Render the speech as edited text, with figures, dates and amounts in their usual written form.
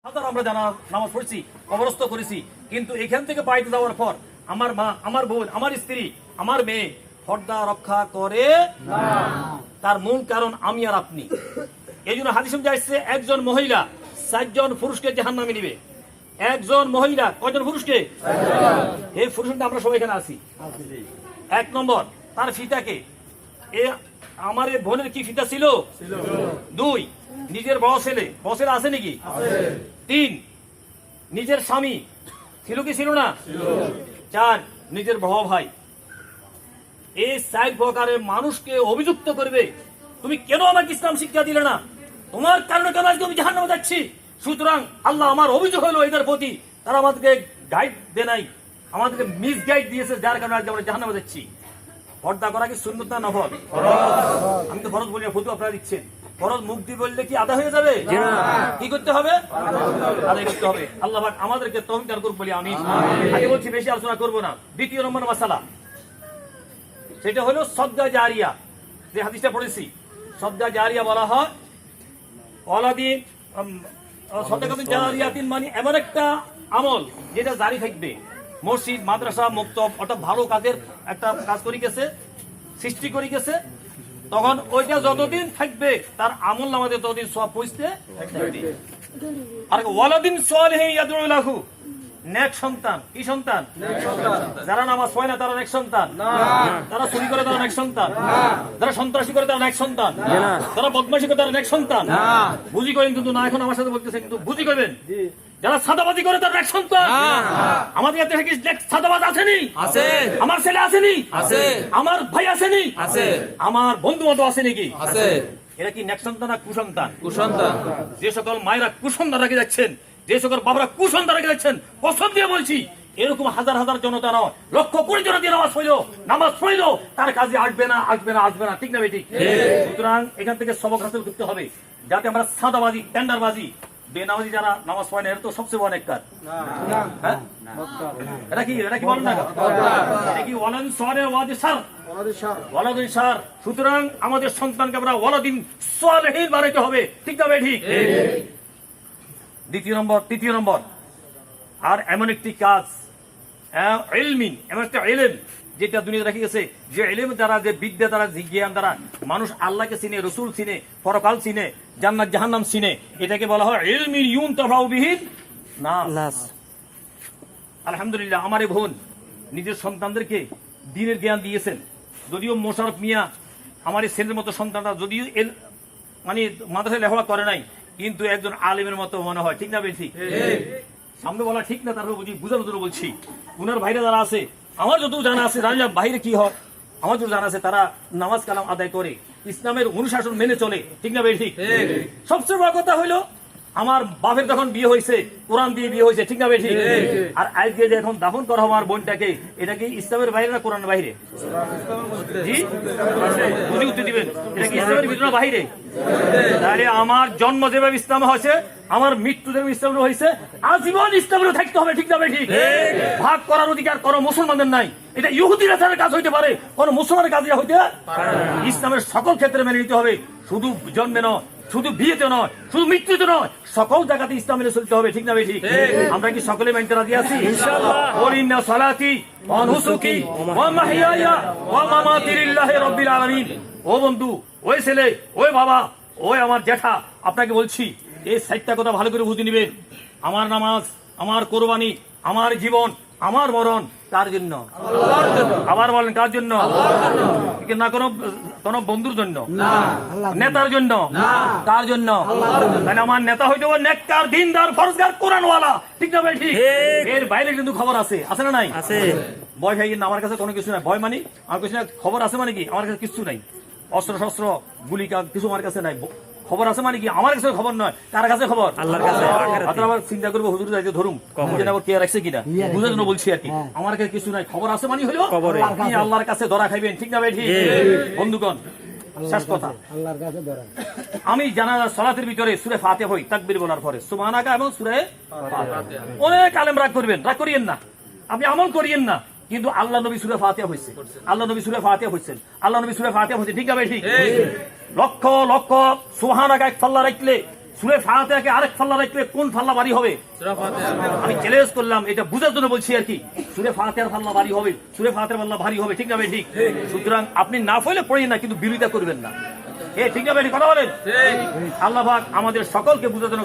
আমরা জানা নামাজ পড়ছি, কবরস্থ করেছি, কিন্তু এখান থেকে বাইরে যাওয়ার পর আমার মা, আমার বোন, আমার স্ত্রী, আমার মেয়ে পর্দা রক্ষা করে না। তার মূল কারণ আমি আর আপনি। এই জন্য হাদিসে আসছে একজন মহিলা 4 জন পুরুষকে জাহান্নামে নিবে। একজন মহিলা কয়জন পুরুষকে? এই পুরুষটা আমরা সবাই এখানে আছি। 1 নম্বর তার ফিতাকে, আমার বোনের কি ফিতা ছিল? 2 নিজের বড় ছেলে, আছে নাকি? 3 নিজের স্বামী ছিল কি ছিল না? 4 নিজের বড় ভাই। এই 4 প্রকারের মানুষকে অভিযুক্ত করবে, তুমি কেন আমাকে ইসলাম শিক্ষা দিলে না, তোমার কারণে কেন আজকে আমি জাহান্নামে যাচ্ছি। সুতরাং আল্লাহ আমার অভিযোগ হলো এদের প্রতি, তারা আমাদেরকে গাইড দেয় নাই, আমাদেরকে মিস গাইড দিয়েছে, যার কারণে আজকে আমরা জাহান্নামে যাচ্ছি। পর্দা করা কি সুন্নত না নফল? আমি তো ফরজ বলি না, ফতোয়া আপনারা দিচ্ছেন। ফরজ মুখ দিয়ে বললে কি আদা হয়ে যাবে? কি করতে হবে? আদায় করতে হবে। আল্লাহ পাক আমাদেরকে তৌফিক দান করুন বলি আমিন। আগে বলছি বেশি আলোচনা করব না। 2 নম্বর মাসালা, সেটা হলো সদকা জারিয়া। যে হাদিসটা পড়েছি, সদকা জারিয়া বলা হয় ওয়ালাদিন সদকাতুন জারিয়াতিন, মানে এমন একটা আমল যেটা জারি থাকবে। মসজিদ, মাদ্রাসা, মক্তব, অর্থাৎ ভালো কাজের একটা কাজ করে গেছে, সৃষ্টি করে গেছে, তখন ওইটা যতদিন থাকবে তার আমল আমাদের ততদিন সওয়াব পৌঁছতে থাকবে। আর ওয়ালাদিন সালিহিন ইয়াদউ লাহু, নেক সন্তান। কি সন্তান? যারা নামাজ পড়ে না তারা নেক সন্তান না, যারা চুরি করে তারা নেক সন্তান না, যারা সন্ত্রাসী করে তারা নেক সন্তান না, যারা বদমাশি করে তারা নেক সন্তান না। বুঝি করেন কিন্তু না, এখন আমার সাথে বলতেছেন কিন্তু বুঝি করবেন। যারা সাদাবাজি করে তারা নেক সন্তান। আমাদের দেশে কি সাদাবাজ আসেনি? আছে। আমার ছেলে আসেনি? আছে। আমার ভাই আসেনি? আছে। আমার বন্ধু বান্ধব আছে নাকি? আছে। এরা কি নেক সন্তান না কুসন্তান? কুসন্তান। যে সকল মায়েরা কুসন্তান রেখে যাচ্ছেন, যে সকল বাবারা কুসন্তান রেখে যাচ্ছেন, কসম দিয়ে বলছি এরকম হাজার হাজার জনতা নয়, লক্ষ কোটি জন দিয়ে নামাজ পড়ল, তার কাজে আসবে না, আসবে না, আসবে না। ঠিক না বেঠিক? সুতরাং এখান থেকে সবক হাসিল করতে হবে, যাতে আমরা সাদাবাজি, টেন্ডারবাজি, বেনামাজি যারা নামাজ পড়ে না, এরা তো সবচেয়ে বড় নেককার। এটা কি বলেন না? এটা কি ওয়ালাদিন সালেহ ওয়ালাদিন সার। সুতরাং আমাদের সন্তানকে আমরা ওয়ালাদিন সালেহিন বানাইতে হবে। ঠিক না বেঠিক? 2 নম্বর আর এমন একটি কাজ, ইলমিন, এমন একটা ইলম যেটা দুনিয়া রেখে গেছে, যে ইলম দ্বারা, যে বিদ্যা দ্বারা, যে জ্ঞান দ্বারা মানুষ আল্লাহকে চিনে, রসুল চিনে, পরকাল চিনে, জান্নাত জাহান্নাম চিনে, এটাকে বলা হয় ইলমিন ইউনতাফাউ বিহি নাস। আলহামদুলিল্লাহ আমার এই বোন নিজের সন্তানদেরকে দ্বীনের জ্ঞান দিয়েছেন। যদিও মোশাররফ মিয়া আমার এই ছেলের মতো সন্তানরা যদিও মানে মাদ্রাসায় লেখাপড়া করে নাই, কিন্তু একজন আলেমের মতো মনে হয়। ঠিক না বেশি? সামনে বলা ঠিক না, তারপর বুঝানোর জন্য বলছি। উনার ভাইরা যারা আছে, আমার যত জানা আছে, জানি না বাইরে কি হয়, আমার যত জানা আছে, তারা নামাজ কালাম আদায় করে, ইসলামের অনুশাসন মেনে চলে। ঠিক না বেশি? সবচেয়ে বড় কথা হইলো আমার বাপের যখন বিয়ে হয়েছে, কোরআন দিয়ে বিয়ে হয়েছে। ঠিক না বেশি? আর আজকে যে এখন দাফন করা আমার বোনটাকে, এটা কি ইসলামের বাইরে না কোরআনের বাইরে? জি বুঝি উত্তর দিবেন, এটা কি ইসলামের ভিতরে বাইরে? তাহলে আমার জন্ম যেভাবে ইসলামে হয়েছে, আমার মৃত্যু যেভাবে ইসলামে হয়েছে, আজীবন ইসলামের থাকতে হবে। ঠিক না বেশি? ভাগ করার অধিকার কোনো মুসলমানদের নাই। এটা ইহুদিরা কাজ হইতে পারে, কোন মুসলমানের কাজ হইতে পারে। ইসলামের সকল ক্ষেত্রে মেনে নিতে হবে, শুধু জন্মে নয়, শুধু বিয়েতে নয়, শুধু মৃত্যুতে নয়, সকল জায়গাতে ইসলাম মেনে চলতে হবে। ঠিক না বেশি? আমরা কি সকলে মানতে রাজি আছি? ইনশাআল্লাহ। ইন্না সালাতি ওয়া নুসুকি ওয়া মাহইয়ায়া ওয়া মামাতি লিল্লাহি রাব্বিল আলামিন। ও বন্ধু, ওই ছেলে, ওই বাবা, ওই আমার জ্যাঠা, আপনাকে বলছি এই 4টা কথা ভালো করে বুঝে নেবেন। আমার নামাজ, আমার কোরবানি, আমার জীবন, আমার মরণ কার জন্য? আল্লাহর জন্য। আবার বলেন কার জন্য? আল্লাহর জন্য। না কোন বন্ধুর জন্য, নেতার জন্য, কার জন্য? মানে আমার নেতা হইতে হবে নেককার, দিনদার, ফরজগার, কোরআনওয়ালা। ঠিক না ভাই? ঠিক। এর বাইরে কিন্তু খবর আছে না নাই? আছে। ভয় ভাই না, আমার কাছে কোনো কিছু নাই। ভয় মানে আমার কিছু না, খবর আছে মানে কি আমার কাছে কিছু নাই। অস্ত্র শস্ত্র, গুলি কিছু আমার কাছে নাই। খবর আছে মানে কি আমার কাছে খবর নয়, কার কাছে খবর? আল্লাহর কাছে। আবার চিন্তা করবো হুজুর যাইতে ধরুম কে রাখছে কিনা, বুঝার জন্য বলছি আর কি। আমার কাছে কিছু নাই, খবর আছে মানে হইলো আপনি আল্লাহর কাছে ধরা খাইবেন। ঠিক না ভাই? ঠিক। বন্ধুগণ, শেষ কথা, আমি জানাজা সালাতের ভিতরে সূরা ফাতিহা হই তাকবীর বলার পরে সুবহানাকা এবং সূরা ফাতিহা। অনেক আলেম রাগ করবেন, রাগ করিয়েন না, আপনি আমল করিয়েন না, কিন্তু আল্লাহ নবী সূরা ফাতিহা হইছে, আল্লাহ নবী সূরা ফাতিহা হইছেন, আল্লাহ নবী সূরা ফাতিহা হইছে। ঠিক না ভাই? ঠিক। লক্ষ লক্ষ সুবহানাকা এক পাল্লা রাখলে সূরা ফাতিহাকে আরেক পাল্লা রাখলে কোন পাল্লা ভারী হবে? আমি চ্যালেঞ্জ করলাম, এটা বুঝার জন্য বলছি আর কি। সূরা ফাতিহার পাল্লা ভারী হবে, সূরা ফাতিহার পাল্লা ভারী হবে, ঠিক না ভাই? ঠিক। সুতরাং আপনি না পড়লে পড়েন না, কিন্তু বিরোধিতা করবেন না। ঠিক না ভাই? কথা বলেন। আল্লাহ পাক আমাদের সকলকে বুঝার জন্য